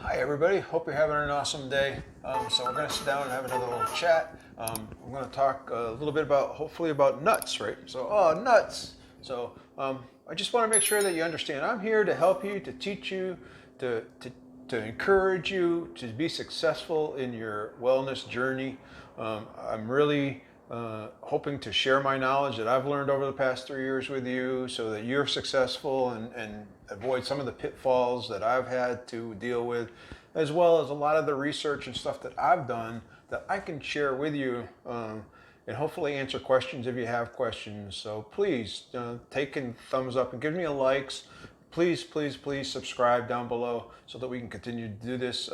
Hi everybody, hope you're having an awesome day. So we're going to sit down and have another little chat. I'm going to talk a little bit about, hopefully about nuts, right? So, nuts. So I just want to make sure that you understand I'm here to help you, to teach you, to encourage you to be successful in your wellness journey. I'm really hoping to share my knowledge that I've learned over the past 3 years with you so that you're successful and avoid some of the pitfalls that I've had to deal with, as well as a lot of the research and stuff that I've done that I can share with you and hopefully answer questions if you have questions. So please take a thumbs up and give me a likes. Please, please, please subscribe down below so that we can continue to do this.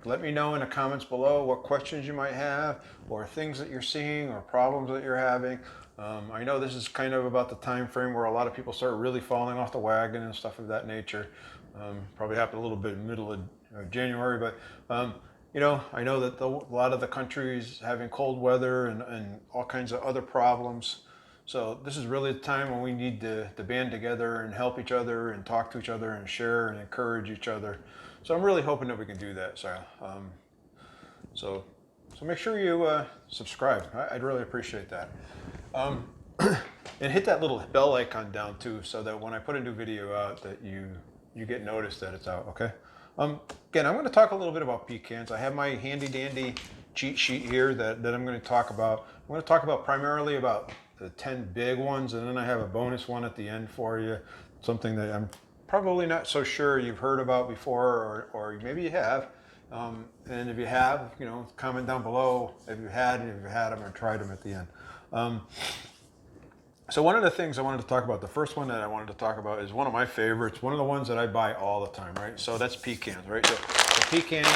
Let me know in the comments below what questions you might have or things that you're seeing or problems that you're having. I know this is kind of about the time frame where a lot of people start really falling off the wagon and stuff of that nature. Probably happened a little bit in the middle of January, but you know, I know that a lot of the country is having cold weather and all kinds of other problems. So this is really the time when we need to band together and help each other and talk to each other and share and encourage each other. So I'm really hoping that we can do that. So make sure you subscribe. I'd really appreciate that. And hit that little bell icon down too, so that when I put a new video out, that you get noticed that it's out. Okay. Again, I'm going to talk a little bit about pecans. I have my handy dandy cheat sheet here that I'm going to talk about. I'm going to talk about primarily about the 10 big ones, and then I have a bonus one at the end for you, something that I'm probably not so sure you've heard about before, or maybe you have. And if you have, you know, comment down below if you had them or tried them at the end. So one of the things I wanted to talk about, the first one that I wanted to talk about is one of my favorites, one of the ones that I buy all the time, right? So that's pecans, right? So the pecans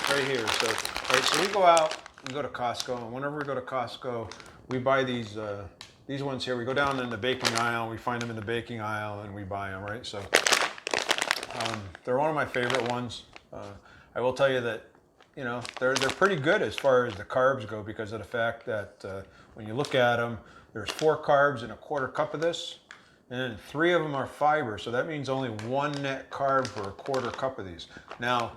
right here. So we go out and go to Costco, and whenever we go to Costco, we buy these ones here. We go down in the baking aisle, we find them in the baking aisle, and we buy them, right? So they're one of my favorite ones. I will tell you that, you know, they're pretty good as far as the carbs go because of the fact that when you look at them, there's 4 carbs in a quarter cup of this, and then 3 of them are fiber. So that means only 1 net carb for a quarter cup of these. Now,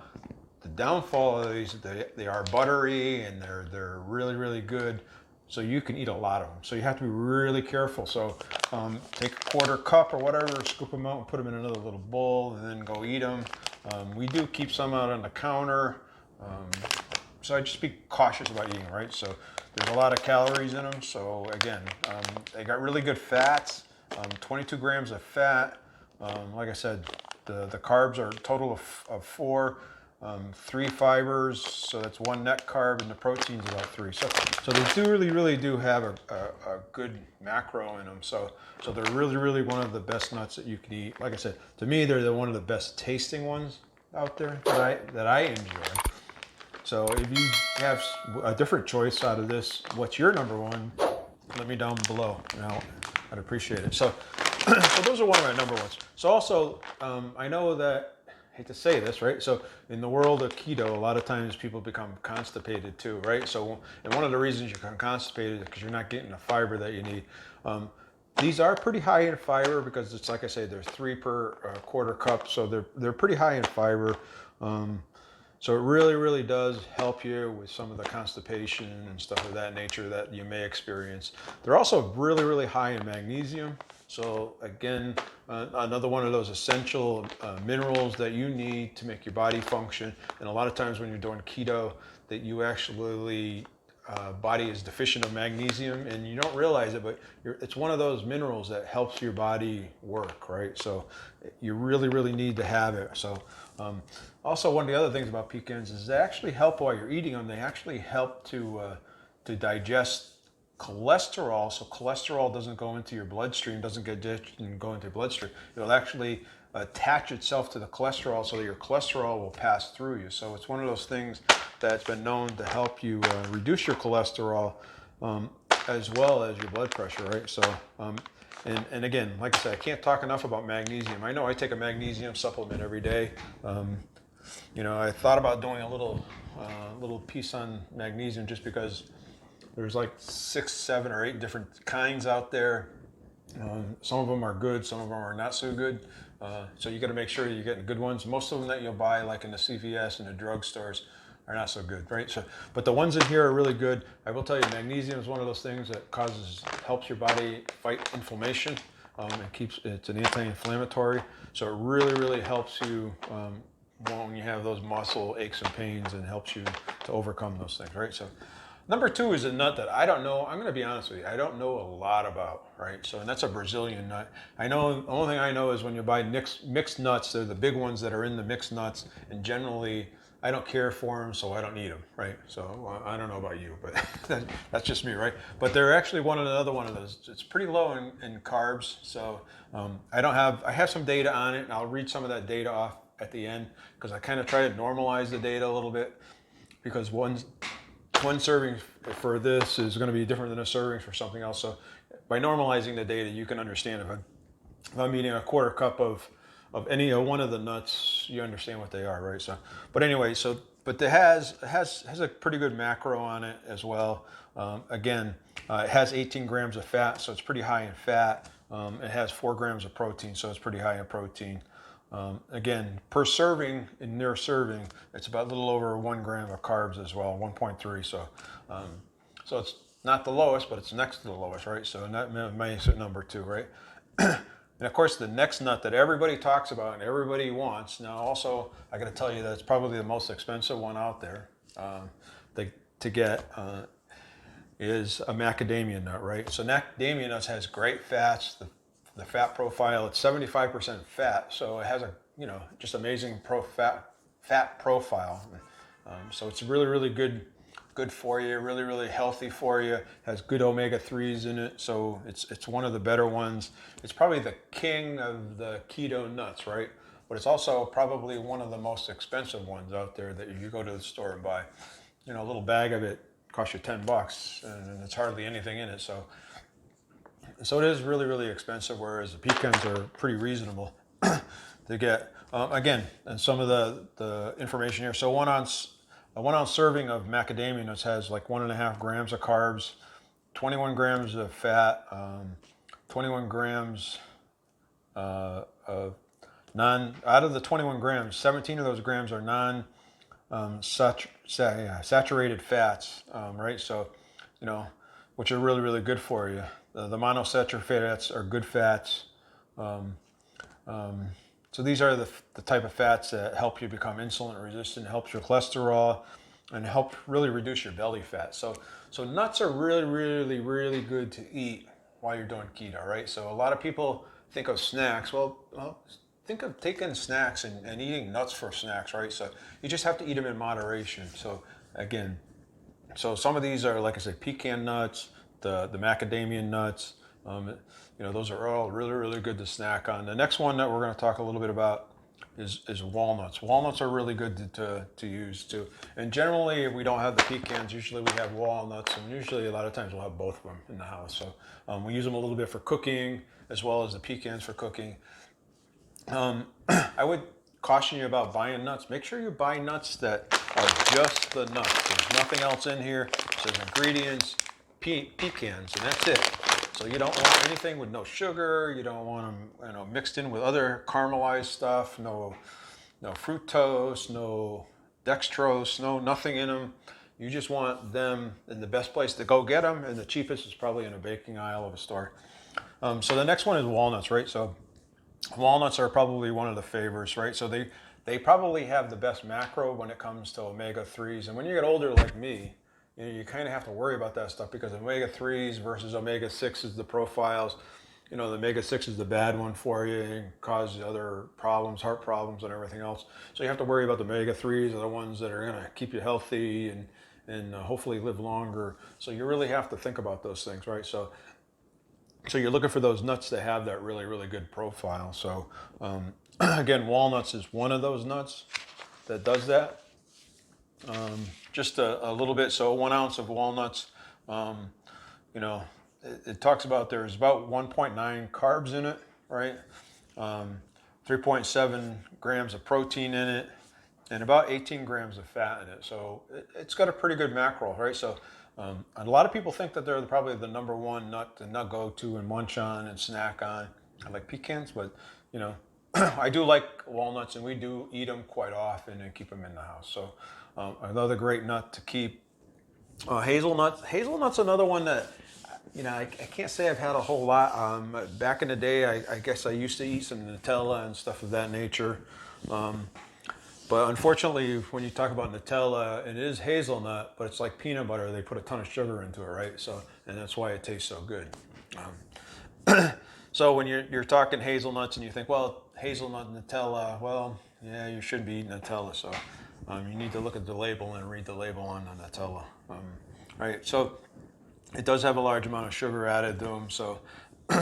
the downfall of these, they are buttery and they're really, really good. So you can eat a lot of them. So you have to be really careful. So take a quarter cup or whatever, scoop them out and put them in another little bowl and then go eat them. We do keep some out on the counter. So I just be cautious about eating, right? So there's a lot of calories in them. So again, they got really good fats, 22 grams of fat. Like I said, the carbs are a total of 4. 3 fibers, so that's 1 net carb, and the protein's about 3. So they really do have a good macro in them. So they're really one of the best nuts that you can eat. Like I said, to me, they're one of the best tasting ones out there that I enjoy. So if you have a different choice out of this, what's your number one? Let me down below. I'd appreciate it. So those are one of my number ones. So also, I know that, I hate to say this, right? So in the world of keto, a lot of times people become constipated too, right? So, and one of the reasons you become constipated is because you're not getting the fiber that you need. These are pretty high in fiber because it's like I say, there's 3 per quarter cup, so they're pretty high in fiber. So it really does help you with some of the constipation and stuff of that nature that you may experience. They're also really high in magnesium. So again, another one of those essential minerals that you need to make your body function. And a lot of times when you're doing keto, that you actually body is deficient of magnesium, and you don't realize it, but it's one of those minerals that helps your body work, right? So you really need to have it. So also one of the other things about pecans is they actually help while you're eating them. They actually help to digest cholesterol, so cholesterol doesn't go into your bloodstream, doesn't get ditched and go into your bloodstream. It'll actually attach itself to the cholesterol so that your cholesterol will pass through you. So it's one of those things that's been known to help you reduce your cholesterol as well as your blood pressure, right? So, and again, like I said, I can't talk enough about magnesium. I know I take a magnesium supplement every day. You know, I thought about doing a little piece on magnesium just because there's like 6, 7, or 8 different kinds out there. Some of them are good, some of them are not so good. So you got to make sure you're getting good ones. Most of them that you'll buy like in the CVS and the drugstores are not so good, right? So, but the ones in here are really good. I will tell you, magnesium is one of those things that helps your body fight inflammation. It's an anti-inflammatory, so it really helps you when you have those muscle aches and pains, and helps you to overcome those things, right? So, number 2 is a nut that I don't know. I'm going to be honest with you, I don't know a lot about, right? So, and that's a Brazilian nut. I know the only thing I know is when you buy mixed nuts, they're the big ones that are in the mixed nuts, and generally I don't care for them, so I don't need them, right? So I don't know about you, but that's just me, right? But they're actually another one of those. It's pretty low in carbs, so I have some data on it, and I'll read some of that data off at the end, because I kind of try to normalize the data a little bit, because one serving for this is going to be different than a serving for something else. So by normalizing the data, you can understand if I'm eating a quarter cup of any one of the nuts, you understand what they are, right? So, but anyway, but it has a pretty good macro on it as well. Again, it has 18 grams of fat, so it's pretty high in fat. It has 4 grams of protein, so it's pretty high in protein. Again, per serving, in near serving, it's about a little over 1 gram of carbs as well, 1.3. So it's not the lowest, but it's next to the lowest, right? So that makes it number 2, right? And of course, the next nut that everybody talks about and everybody wants, now also, I got to tell you that it's probably the most expensive one out there to get, is a macadamia nut, right? So macadamia nuts has great fats. The fat profile, it's 75% fat, so it has a just amazing fat profile. So it's really good for you, really healthy for you. Has good omega-3s in it, so it's one of the better ones. It's probably the king of the keto nuts, right? But it's also probably one of the most expensive ones out there that you go to the store and buy. A little bag of it costs you $10, and it's hardly anything in it. So it is really expensive, whereas the pecans are pretty reasonable to get. Again, and some of the information here. So a 1 ounce serving of macadamia nuts has like 1.5 grams of carbs, 21 grams of fat, 21 grams of out of the 21 grams, 17 of those grams are saturated fats, right? So, which are really good for you. The monosaturated fats are good fats. So these are the type of fats that help you become insulin resistant, helps your cholesterol, and help really reduce your belly fat. So nuts are really good to eat while you're doing keto, right? So a lot of people think of snacks. Well, think of taking snacks and eating nuts for snacks, right? So you just have to eat them in moderation. So again, some of these are, like I said, pecan nuts, the macadamia nuts. Those are all really good to snack on. The next one that we're going to talk a little bit about is walnuts. Walnuts are really good to use too. And generally, if we don't have the pecans, usually we have walnuts, and usually a lot of times we'll have both of them in the house. So we use them a little bit for cooking as well as the pecans for cooking. I would caution you about buying nuts. Make sure you buy nuts that are just the nuts. There's nothing else in here. So there's ingredients, pecans, and that's it. So you don't want anything with no sugar. You don't want them, mixed in with other caramelized stuff. No fructose, no dextrose, nothing in them. You just want them, and the best place to go get them, and the cheapest is probably in a baking aisle of a store. So the next one is walnuts, right? So walnuts are probably one of the favorites, right? So they probably have the best macro when it comes to omega-3s. And when you get older like me, you kind of have to worry about that stuff, because omega-3s versus omega-6s, the profiles, the omega-6 is the bad one for you and causes other problems, heart problems and everything else. So you have to worry about the omega-3s are the ones that are going to keep you healthy and hopefully live longer. So you really have to think about those things, right? So you're looking for those nuts that have that really good profile. So again, walnuts is one of those nuts that does that. Just a little bit. So 1 ounce of walnuts, it talks about there's about 1.9 carbs in it, right? 3.7 grams of protein in it, and about 18 grams of fat in it. So it's got a pretty good macro, right? So a lot of people think that they're probably the #1 nut to go to and munch on and snack on, like pecans, but I do like walnuts, and we do eat them quite often and keep them in the house. So another great nut to keep. Hazelnuts. Hazelnuts another one that, I can't say I've had a whole lot. Back in the day, I guess I used to eat some Nutella and stuff of that nature. But unfortunately, when you talk about Nutella, it is hazelnut, but it's like peanut butter. They put a ton of sugar into it, right? So, and that's why it tastes so good. So when you're talking hazelnuts and you think, well, hazelnut Nutella, well, yeah, you should be eating Nutella. So you need to look at the label and read the label on the Nutella. Right. So it does have a large amount of sugar added to them, so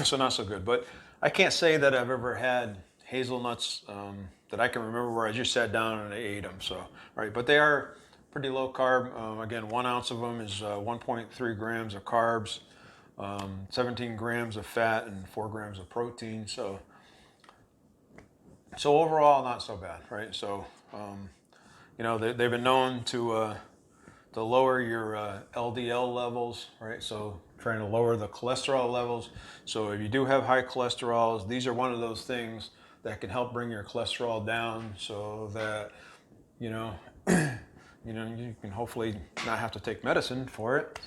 so not so good. But I can't say that I've ever had hazelnuts that I can remember where I just sat down and I ate them. So right, but they are pretty low carb. Again, 1 ounce of them is 1.3 grams of carbs, 17 grams of fat, and 4 grams of protein. So overall, not so bad, right? So they've been known to lower your LDL levels, right? So trying to lower the cholesterol levels. So if you do have high cholesterols, these are one of those things that can help bring your cholesterol down, so that you can hopefully not have to take medicine for it.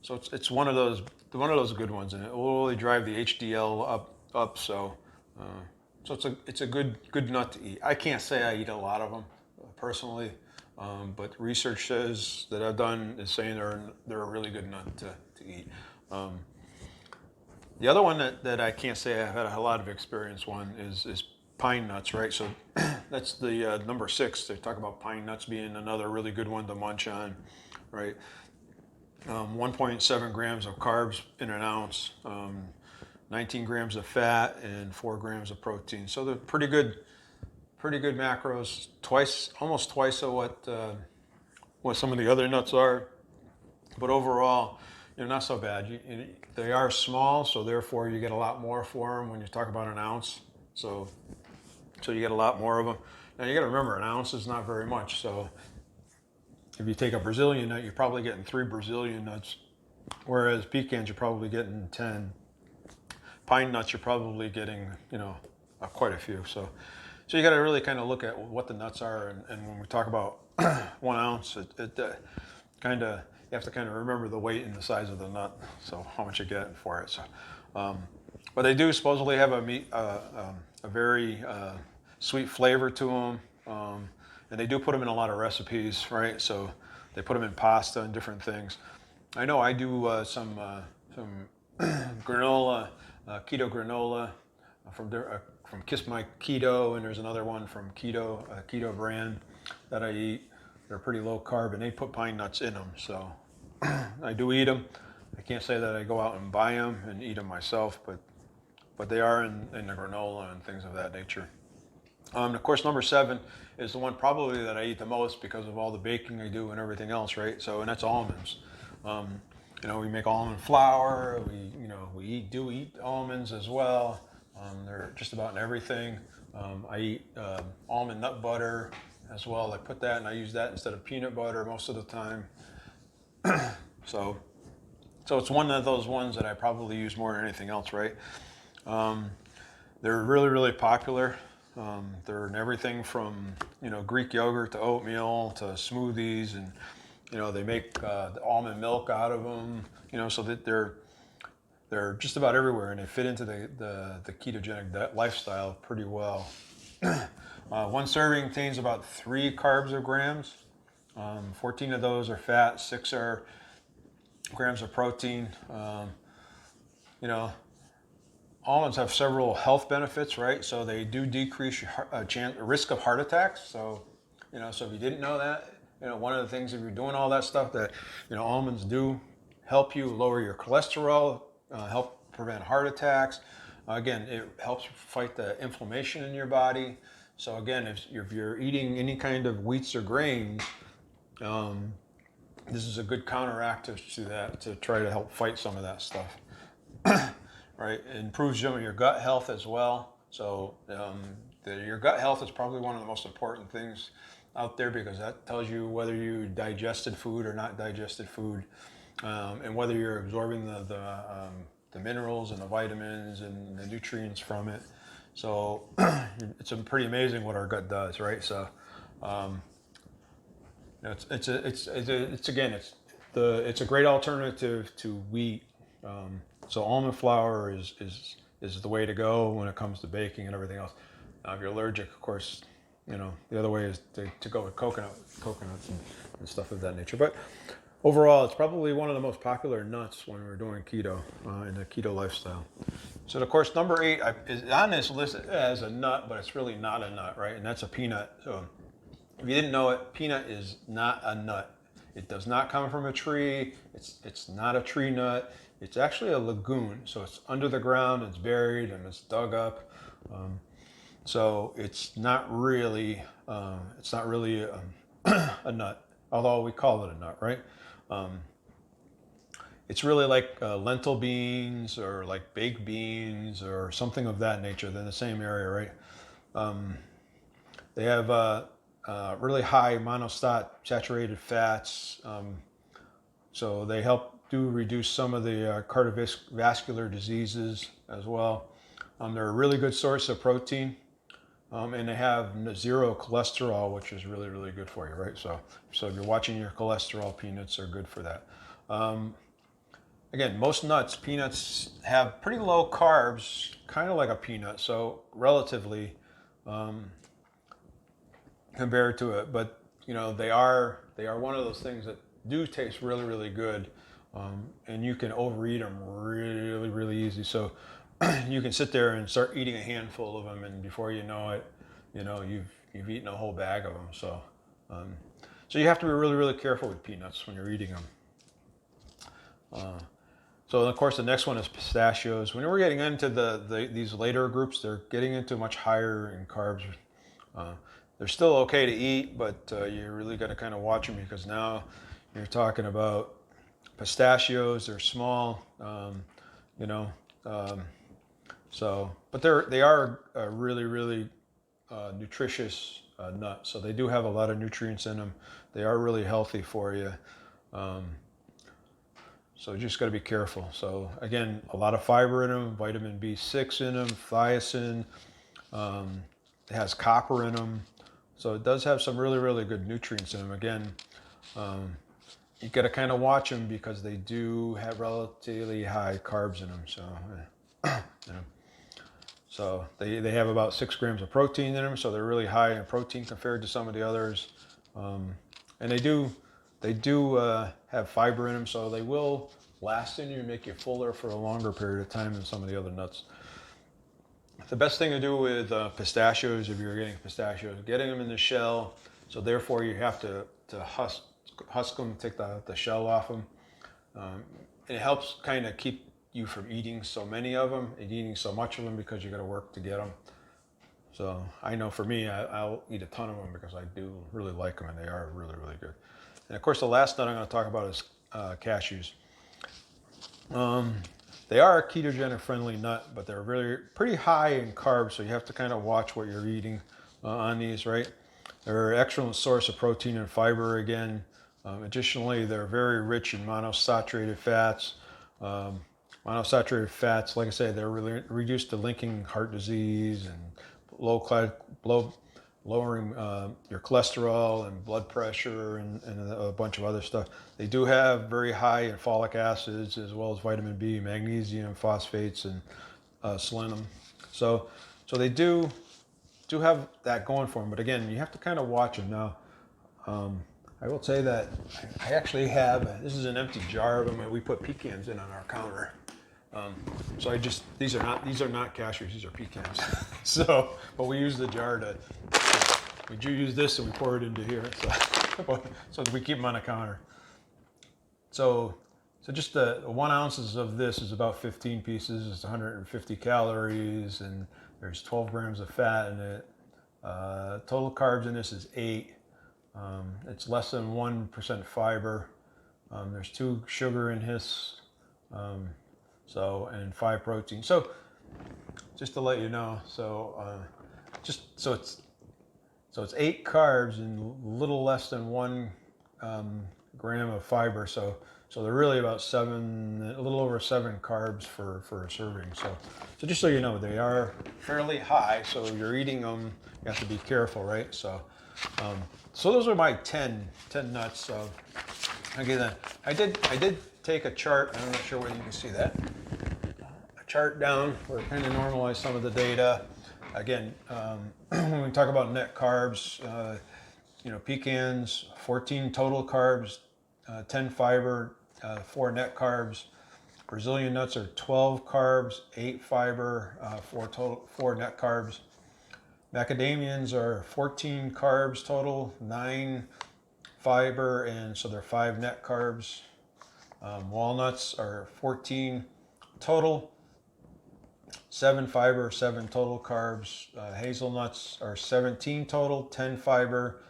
So it's one of those good ones, and it will really drive the HDL up. So it's a good nut to eat. I can't say I eat a lot of them personally. But research says that I've done is saying they're a really good nut to eat. The other one that I can't say I've had a lot of experience on is pine nuts, right? So that's the number 6. They talk about pine nuts being another really good one to munch on, right? 1.7 grams of carbs in an ounce, 19 grams of fat, and 4 grams of protein. So they're pretty good macros, almost twice of what some of the other nuts are, but overall, not so bad. They are small, so therefore you get a lot more for them when you talk about an ounce. So you get a lot more of them. Now you got to remember, an ounce is not very much. So if you take a Brazilian nut, you're probably getting 3 Brazilian nuts, whereas pecans you're probably getting 10. Pine nuts you're probably getting quite a few. So you got to really kind of look at what the nuts are, and when we talk about 1 ounce, it kind of, you have to kind of remember the weight and the size of the nut, so how much you're getting for it. So, but they do supposedly have a very sweet flavor to them, and they do put them in a lot of recipes, right? So they put them in pasta and different things. I know I do some granola, keto granola from Kiss My Keto, and there's another one from Keto brand that I eat. They're pretty low carb, and they put pine nuts in them. So I do eat them. I can't say that I go out and buy them and eat them myself, but they are in the granola and things of that nature. Of course, number 7 is the one probably that I eat the most because of all the baking I do and everything else, right? So, and that's almonds. We make almond flour. We do eat almonds as well. They're just about in everything. I eat almond nut butter as well. I put that, and I use that instead of peanut butter most of the time. So it's one of those ones that I probably use more than anything else, right? They're really, really popular. They're in everything from Greek yogurt to oatmeal to smoothies, and they make the almond milk out of them. So that they're just about everywhere, and they fit into the ketogenic lifestyle pretty well. 1 serving contains about 3 carbs or grams. 14 of those are fat, 6 are grams of protein. Almonds have several health benefits, right? So they do decrease your risk of heart attacks. So, so if you didn't know that, one of the things, if you're doing all that stuff, that almonds do help you lower your cholesterol, help prevent heart attacks. Again, it helps fight the inflammation in your body. So again, if you're eating any kind of wheats or grains, this is a good counteractive to that, to try to help fight some of that stuff. Right? It improves your gut health as well. So your gut health is probably one of the most important things out there, because that tells you whether you digested food or not digested food, and whether you're absorbing the minerals and the vitamins and the nutrients from it. So it's pretty amazing what our gut does, right? So it's a great alternative to wheat. So almond flour is the way to go when it comes to baking and everything else. Now, if you're allergic, of course, the other way is to go with coconuts and stuff of that nature. But overall, it's probably one of the most popular nuts when we're doing keto in the keto lifestyle. So, of course, number 8 is on this list as a nut, but it's really not a nut, right? And that's a peanut. So if you didn't know it, peanut is not a nut. It does not come from a tree. It's not a tree nut. It's actually a legume. So it's under the ground, it's buried, and it's dug up. So it's not really a nut, although we call it a nut, right? It's really like lentil beans or like baked beans or something of that nature. They're in the same area, right? They have really high monosaturated fats, so they help reduce some of the cardiovascular diseases as well. They're a really good source of protein, and they have 0 cholesterol, which is really, really good for you, right? So if you're watching your cholesterol, peanuts are good for that. Again, most nuts, peanuts have pretty low carbs, kind of like a peanut, so relatively compared to it. But they are one of those things that do taste really, really good, and you can overeat them really, really easy. So you can sit there and start eating a handful of them, and before you know it, you've eaten a whole bag of them. So so you have to be really, really careful with peanuts when you're eating them. So of course the next one is pistachios. When we're getting into these later groups, they're getting into much higher in carbs. They're still okay to eat, but you really got to kind of watch them, because now you're talking about pistachios. They're small, but they are a really, really nutritious nut. So they do have a lot of nutrients in them. They are really healthy for you. So you just got to be careful. So again, a lot of fiber in them, vitamin B6 in them, thiacin. It has copper in them. So it does have some really, really good nutrients in them. Again, you got to kind of watch them because they do have relatively high carbs in them. So they have about 6 grams of protein in them. So they're really high in protein compared to some of the others. And they do have fiber in them, so they will last in you and make you fuller for a longer period of time than some of the other nuts. The best thing to do with pistachios, if you're getting pistachios, getting them in the shell. So therefore, you have to husk them, take the shell off them. It helps kind of keep you from eating so many of them and eating so much of them, because you got to work to get them. So I know for me, I'll eat a ton of them because I do really like them, and they are really, really good. And of course, the last nut I'm going to talk about is cashews. They are a ketogenic friendly nut, but they're pretty high in carbs, so you have to kind of watch what you're eating on these, right? They're an excellent source of protein and fiber again. Additionally, they're very rich in monosaturated fats. Monosaturated fats, like I say, they're really reduced to linking heart disease and lowering your cholesterol and blood pressure and a bunch of other stuff. They do have very high in folic acids, as well as vitamin B, magnesium, phosphates, and selenium. So they do have that going for them. But again, you have to kind of watch them. Now, I will say that I actually have, this is an empty jar of them, and we put pecans in on our counter. So these are not cashews, these are pecans. But we use the jar we do use this and we pour it into here. So we keep them on the counter. So just the 1 ounces of this is about 15 pieces. It's 150 calories, and there's 12 grams of fat in it. Total carbs in this is 8. It's less than 1% fiber. There's 2 sugar in this. And 5 protein. So just to let you know, it's 8 carbs and a little less than 1 gram of fiber. So So they're really about a little over 7 carbs for a serving. So just so you know, they are fairly high. So you're eating them, you have to be careful, right? So so those are my 10 nuts. Again, I did take a chart. I'm not sure whether you can see that. A chart down where it kind of normalized some of the data. Again, when we talk about net carbs, pecans, 14 total carbs, 10 fiber, 4 net carbs. Brazilian nuts are 12 carbs, 8 fiber, 4 net carbs. Macadamians are 14 carbs total, 9 fiber, and so they're 5 net carbs. Walnuts are 14 total, 7 fiber, 7 total carbs. Hazelnuts are 17 total, 10 fiber,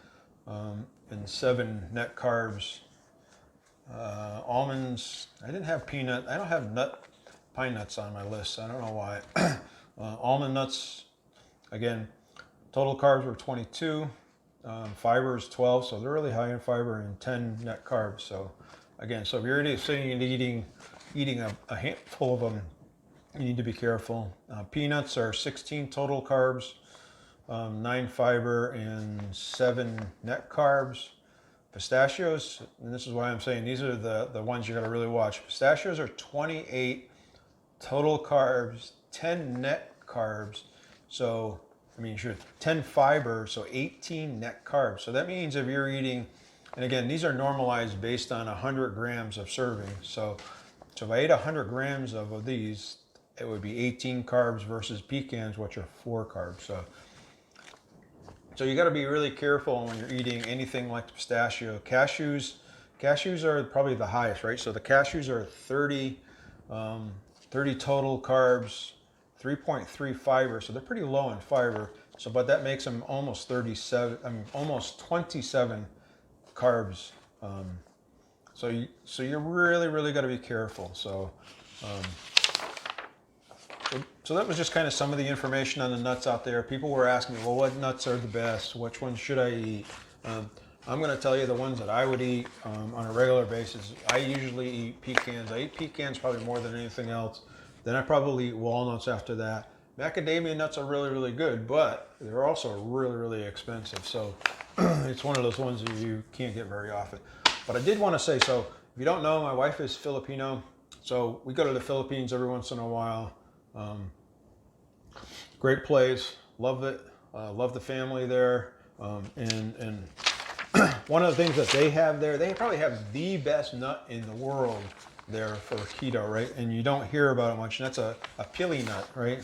and 7 net carbs. Almonds, I didn't have peanut. I don't have pine nuts on my list. I don't know why. Almond nuts, again, total carbs were 22. Fiber is 12, so they're really high in fiber, and 10 net carbs. So again, so if you're sitting and eating a handful of them, you need to be careful. Peanuts are 16 total carbs, 9 fiber, and 7 net carbs. Pistachios, and this is why I'm saying these are the ones you got to really watch. Pistachios are 28 total carbs, 10 net carbs. So, I mean, sure, 10 fiber, so 18 net carbs. So that means if you're eating, and again, these are normalized based on 100 grams of serving. So if I ate 100 grams of these, it would be 18 carbs versus pecans, which are 4 carbs. So you got to be really careful when you're eating anything like pistachio. Cashews are probably the highest, right? So the cashews are 30 total carbs, 3.3 fiber. So they're pretty low in fiber. So, but that makes them almost almost 27 carbs. So you really got to be careful. So that was just kind of some of the information on the nuts out there. People were asking me, well, what nuts are the best? Which ones should I eat? I'm going to tell you the ones that I would eat on a regular basis. I usually eat pecans. I eat pecans probably more than anything else. Then I probably eat walnuts after that. Macadamia nuts are really good, but they're also really expensive. So it's one of those ones that you can't get very often. But I did want to say, so if you don't know, my wife is Filipino. So we go to the Philippines every once in a while. Great place, love it, love the family there, and one of the things that they have there, they probably have the best nut in the world there for keto, right? And you don't hear about it much, and that's a Pili nut, right?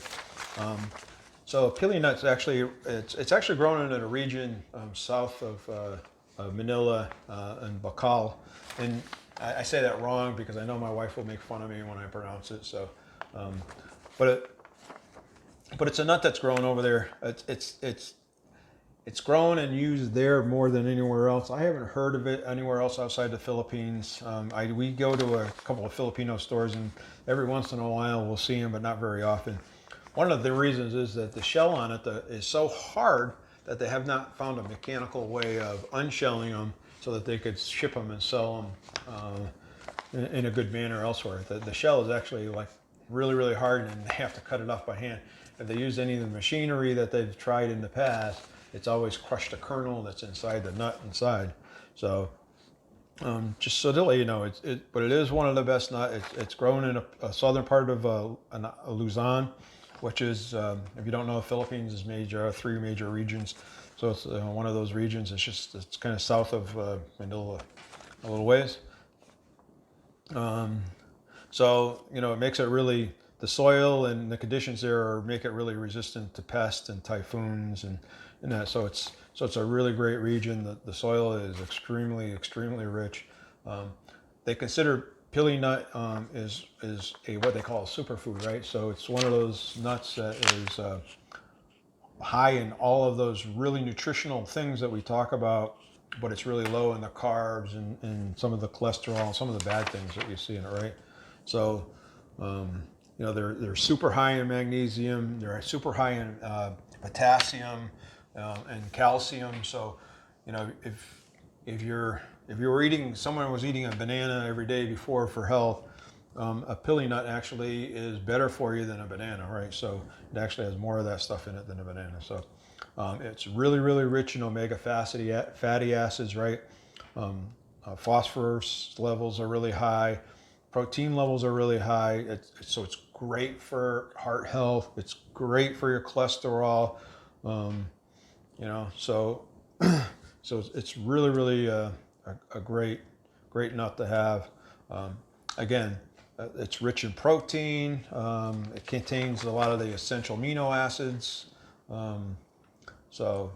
So Pili nuts actually, it's actually grown in a region south of Manila and Bacal, and I say that wrong because I know my wife will make fun of me when I pronounce it. So, but it's a nut that's grown over there. It's grown and used there more than anywhere else. I haven't heard of it anywhere else outside the Philippines. We go to a couple of Filipino stores, and every once in a while we'll see them, but not very often. One of the reasons is that the shell on it is so hard that they have not found a mechanical way of unshelling them so that they could ship them and sell them in a good manner elsewhere. The shell is actually like really hard, and they have to cut it off by hand. If they use any of the machinery that they've tried in the past, it's always crushed a kernel that's inside the nut inside. So just so to let you know, but it is one of the best nuts. It's grown in a southern part of Luzon, which is, if you don't know, the Philippines is major, 3 major regions. So it's one of those regions. It's kind of south of Manila a little ways. So, it makes it really, the soil and the conditions there make it really resistant to pests and typhoons and that. So it's a really great region. The soil is extremely rich. They consider Pili nut is what they call a superfood, right? So it's one of those nuts that is high in all of those really nutritional things that we talk about, but it's really low in the carbs and some of the cholesterol, some of the bad things that we see in it, right? So, they're super high in magnesium, they're super high in potassium and calcium. So, if if you were eating, someone was eating a banana every day before for health, a Pili nut actually is better for you than a banana, right? So it actually has more of that stuff in it than a banana. So it's really, really rich in omega fatty acids, right? Phosphorus levels are really high. Protein levels are really high. So it's great for heart health. It's great for your cholesterol. You know, so so it's really, really a great nut to have. Again, it's rich in protein. It contains a lot of the essential amino acids. So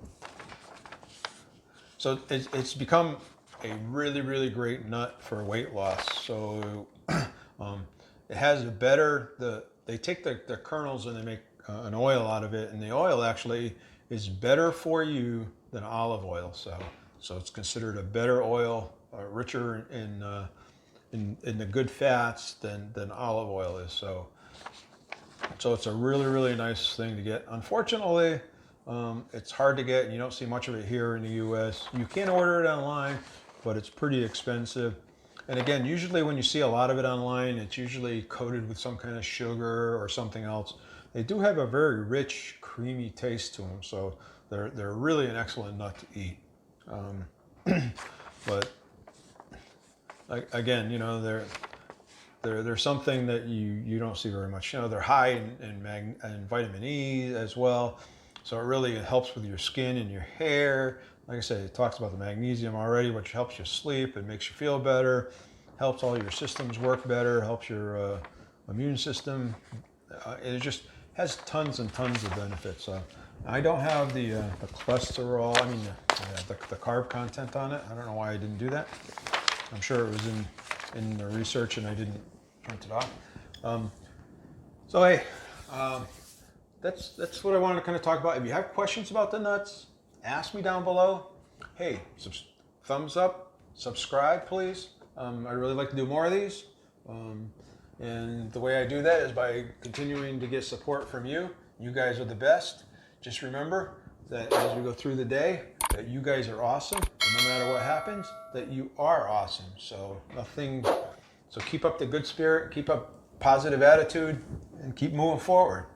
it's become a really, really great nut for weight loss. So it has a better, they take the kernels and they make an oil out of it, and the oil actually is better for you than olive oil. So it's considered a better oil, richer in the good fats than olive oil is. So it's a really, really nice thing to get. Unfortunately, it's hard to get, and you don't see much of it here in the U.S. You can order it online, but it's pretty expensive. And again, usually when you see a lot of it online, it's usually coated with some kind of sugar or something else. They do have a very rich, creamy taste to them, so they're really an excellent nut to eat. But again, you know, they're something that you don't see very much. You know, they're high in vitamin E as well, so it really helps with your skin and your hair. Like I said, it talks about the magnesium already, which helps you sleep. It makes you feel better, helps all your systems work better, helps your immune system. It just has tons and tons of benefits. I don't have the cholesterol, I mean the carb content on it. I don't know why I didn't do that. I'm sure it was in the research and I didn't print it off. So hey, that's what I wanted to kind of talk about. If you have questions about the nuts, ask me down below. Hey, thumbs up, subscribe, please. I'd really like to do more of these. And the way I do that is by continuing to get support from you. You guys are the best. Just remember that as we go through the day, that you guys are awesome. And no matter what happens, that you are awesome. So keep up the good spirit, keep up positive attitude, and keep moving forward.